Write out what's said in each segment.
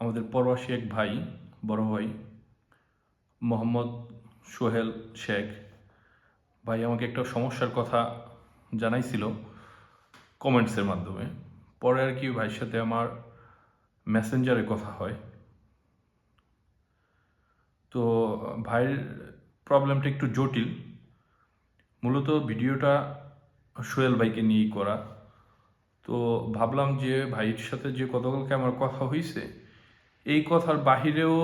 আমাদের প্রবাসী এক ভাই, বড় ভাই মোহাম্মদ সোহেল শেখ ভাই আমাকে একটা সমস্যার কথা জানাইছিল কমেন্টসের মাধ্যমে। পরে আর কি ভাইয়ের সাথে আমার মেসেঞ্জারে কথা হয়। তো ভাইয়ের প্রবলেমটা একটু জটিল। মূলত ভিডিওটা সোহেল ভাইকে নিয়েই করা। তো ভাবলাম যে ভাইয়ের সাথে যে গতকালকে আমার কথা হয়েছে, এই কথার বাহিরেও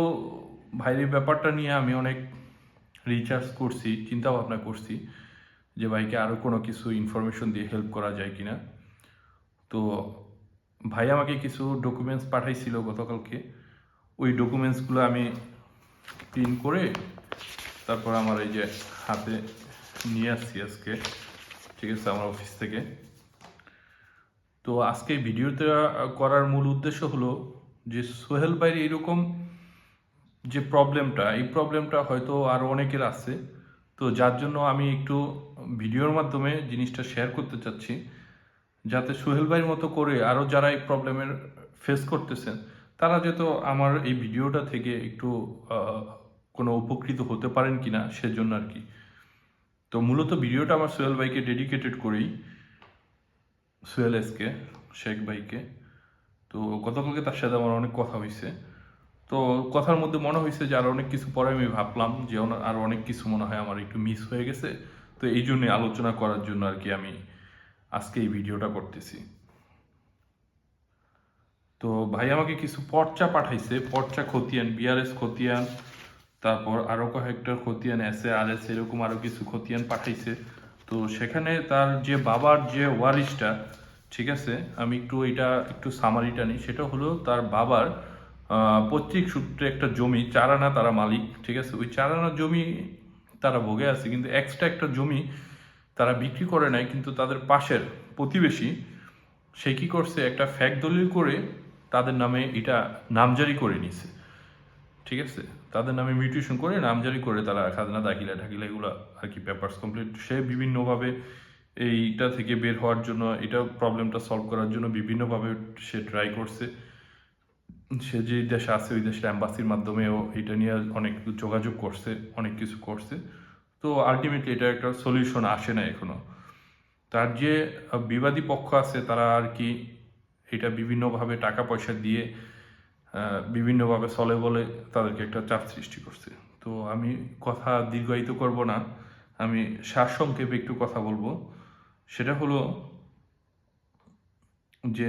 ভাইয়ের ব্যাপারটা নিয়ে আমি অনেক রিসার্চ করছি, চিন্তা ভাবনা করছি যে ভাইকে আরও কোনো কিছু ইনফরমেশন দিয়ে হেল্প করা যায় কিনা। তো ভাই আমাকে কিছু ডকুমেন্টস পাঠাইছিল গতকালকে। ওই ডকুমেন্টসগুলো আমি প্রিন্ট করে তারপর আমার এই যে হাতে নিয়ে আসছি আজকে, ঠিক আছে, আমার অফিস থেকে। তো আজকে ভিডিওটা করার মূল উদ্দেশ্য হলো যে সোহেল ভাইয়ের এইরকম যে প্রবলেমটা, এই প্রবলেমটা হয়তো আরও অনেকের আছে। তো যার জন্য আমি একটু ভিডিওর মাধ্যমে জিনিসটা শেয়ার করতে চাচ্ছি, যাতে সোহেল ভাইয়ের মতো করে আরও যারা এই প্রবলেমের ফেস করতেছেন তারা যাতে আমার এই ভিডিওটা থেকে একটু কোনো উপকৃত হতে পারেন কিনা, সেজন্য আর কি। তো মূলত ভিডিওটা আমার সোহেল ভাইকে ডেডিকেটেড করেই, সোহেল শেখ ভাইকে। তো গতকালকে তার সাথে আমার অনেক কথা হয়েছে। তো কথার মধ্যে মনে হয়েছে যে আরও অনেক কিছু পরে আমি ভাবলাম যে আরও অনেক কিছু মনে হয় আমার একটু মিস হয়ে গেছে। তো এই জন্যই আলোচনা করার জন্য আর কি আমি আজকে এই ভিডিওটা করতেছি। তো ভাই আমাকে কিছু পর্চা পাঠাইছে, পর্চা খতিয়ান, বিআরএস খতিয়ান, তারপর আরও কয়েকটা খতিয়ান, আর এস, এরকম আরও কিছু খতিয়ান পাঠাইছে। তো সেখানে তার যে বাবার যে ওয়ারিশটা, ঠিক আছে, আমি একটু সামারিটা নিই। সেটা হলো তার বাবার পৈতৃক সূত্রে একটা জমি, 4 আনা তারা মালিক, ঠিক আছে। ওই 4 আনা জমি তারা ভোগে আছে, কিন্তু এক্সট্রা একটা জমি তারা বিক্রি করে নাই, কিন্তু তাদের পাশের প্রতিবেশী সে কি করছে, একটা ফ্যাক দলিল করে তাদের নামে এটা নামজারি করে নিছে, ঠিক আছে। তাদের নামে মিউটেশন করে নামজারি করে তারা খাজনা দাখিলা ঠাকিলা এগুলো আর কি পেপারস কমপ্লিট। সে বিভিন্নভাবে এইটা থেকে বের হওয়ার জন্য, এটা প্রবলেমটা সলভ করার জন্য বিভিন্নভাবে সে ট্রাই করছে। সে যে দেশে আছে ওই দেশের অ্যাম্বাসির মাধ্যমেও এটা নিয়ে অনেক যোগাযোগ করছে, অনেক কিছু করছে। তো আলটিমেটলি এটা একটা সলিউশন আসে না এখনো। তার যে বিবাদী পক্ষ আছে তারা আর কি এটা বিভিন্নভাবে টাকা পয়সা দিয়ে বিভিন্নভাবে চলে বলে তাদেরকে একটা চাপ সৃষ্টি করছে। তো আমি কথা দীর্ঘায়িত করব না, আমি সারসংক্ষেপে একটু কথা বলবো। সেটা হলো যে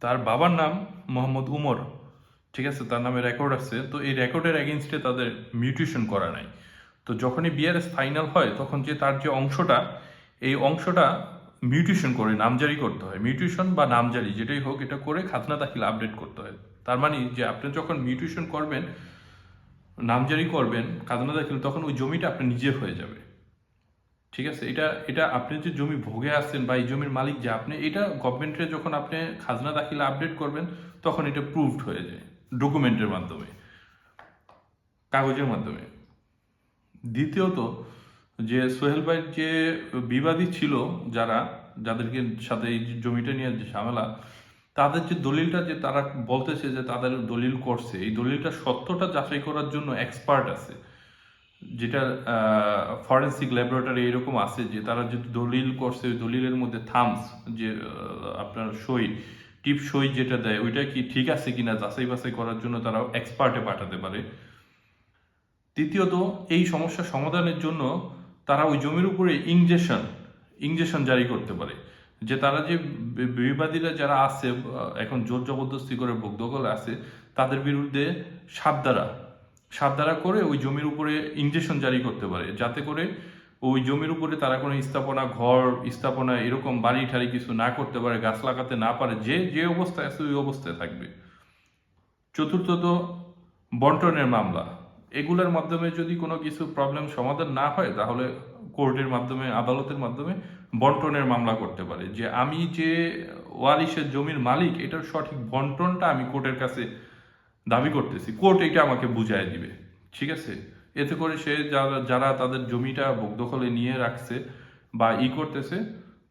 তার বাবার নাম মোহাম্মদ উমর, ঠিক আছে, তার নামে রেকর্ড আছে। তো এই রেকর্ডের এগেনস্টে তাদের মিউটেশন করা নাই। তো যখনই বিআরএস ফাইনাল হয় তখন যে তার যে অংশটা, এই অংশটা মিউটেশন করে নামজারি করতে হয়। মিউটেশন বা নামজারি যেটাই হোক, এটা করে খাজনা দাখিল আপডেট করতে হয়। তার মানে যে আপনি যখন মিউটেশন করবেন, নামজারি করবেন খাজনা দাখিল, তখন ওই জমিটা আপনার নিজের হয়ে যাবে, ঠিক আছে। এটা এটা আপনি যে জমি ভোগে আসছেন বা এই জমির মালিক যে আপনি, এটা গভর্নমেন্টে যখন আপনি খাজনা দাখিলা আপডেট করবেন তখন এটা প্রুভড হয়ে যায় ডকুমেন্টের মাধ্যমে, কাগজের মাধ্যমে। দ্বিতীয়ত, যে সোহেল ভাইয়ের যে বিবাদী ছিল, যাদেরকে সাথে এই জমিটা নিয়ে যে ঝামেলা, তাদের যে দলিলটা, যে তারা বলতেছে যে তাদের দলিল করছে, এই দলিলটা সত্যটা যাচাই করার জন্য এক্সপার্ট আছে, যেটা ফরেন্সিক ল্যাবরেটরি এরকম আছে, যে তারা যে দলিল করছে ওই দলিলের মধ্যে থামস, যে আপনার সই, টিপ সই যেটা দেয় ওইটা কি ঠিক আছে কিনা যাচাই বাছাই করার জন্য তারা এক্সপার্টে পাঠাতে পারে। তৃতীয়ত, এই সমস্যা সমাধানের জন্য তারা ওই জমির উপরে ইনজেকশন জারি করতে পারে, যে তারা যে বিবাদীরা যারা আছে এখন জোর জবরদস্তি করে ভোগ দখল আছে, তাদের বিরুদ্ধে সাবধারা করে ওই জমির উপরে ইনজেকশন জারি করতে পারে, যাতে করে ওই জমির উপরে তারা কোনো স্থাপনা এরকম বাড়ি ঠাড়ি কিছু না করতে পারে, গাছ লাগাতে না পারে, যে অবস্থায় আছে ওই অবস্থায় থাকবে। চতুর্থত, বন্টনের মামলা, এগুলোর মাধ্যমে যদি কোনো কিছু প্রবলেম সমাধান না হয় তাহলে কোর্টের মাধ্যমে, আদালতের মাধ্যমে বন্টনের মামলা করতে পারে, যে আমি যে ওয়ারিশের জমির মালিক এটার সঠিক বন্টনটা আমি কোর্টের কাছে দাবি করতেছি, কোর্ট এটা আমাকে বুঝায় দিবে, ঠিক আছে। এতে করে সে যারা তাদের জমিটা দখলে নিয়ে রাখছে বা করতেছে,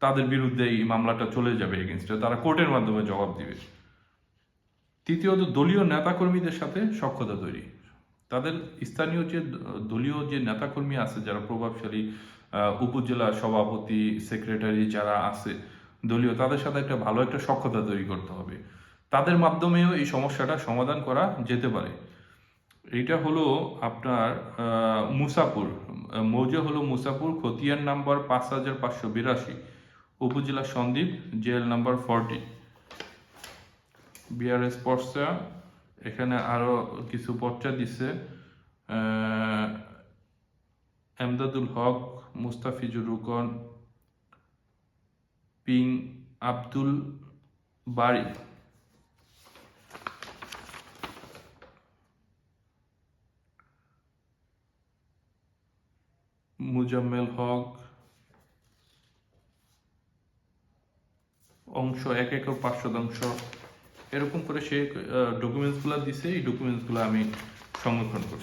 তাদের বিরুদ্ধে এই মামলাটা চলে যাবে এগেনস্টে, তারা কোর্টের মাধ্যমে জবাব দিবে। তৃতীয়ত দলীয় নেতাকর্মীদের সাথে সখ্যতা তৈরি। তাদের স্থানীয় যে দলীয় যে নেতাকর্মী আছে যারা প্রভাবশালী, উপজেলা সভাপতি, সেক্রেটারি যারা আছে দলীয়, তাদের সাথে একটা ভালো একটা সখ্যতা তৈরি করতে হবে। তাদের মাধ্যমেও এই সমস্যাটা সমাধান করা যেতে পারে। এইটা হলো আপনার মুসাপুর, মৌজা হলো মুসাপুর, খতিয়ান নাম্বার 5582, উপজেলা সন্দ্বীপ, জেএল নাম্বার 40, বিআরএস পর্চা। এখানে আরো কিছু পর্চা দিচ্ছে, এমদাদুল হক, মুস্তাফিজুর রুকন, পিং আব্দুল বারি, মুজাম্মেল হক, অংশ 1 একর 5 শতাংশ, এরকম করে সে ডকুমেন্টসগুলো দিছে। এই ডকুমেন্টসগুলো আমি সংরক্ষণ করছি।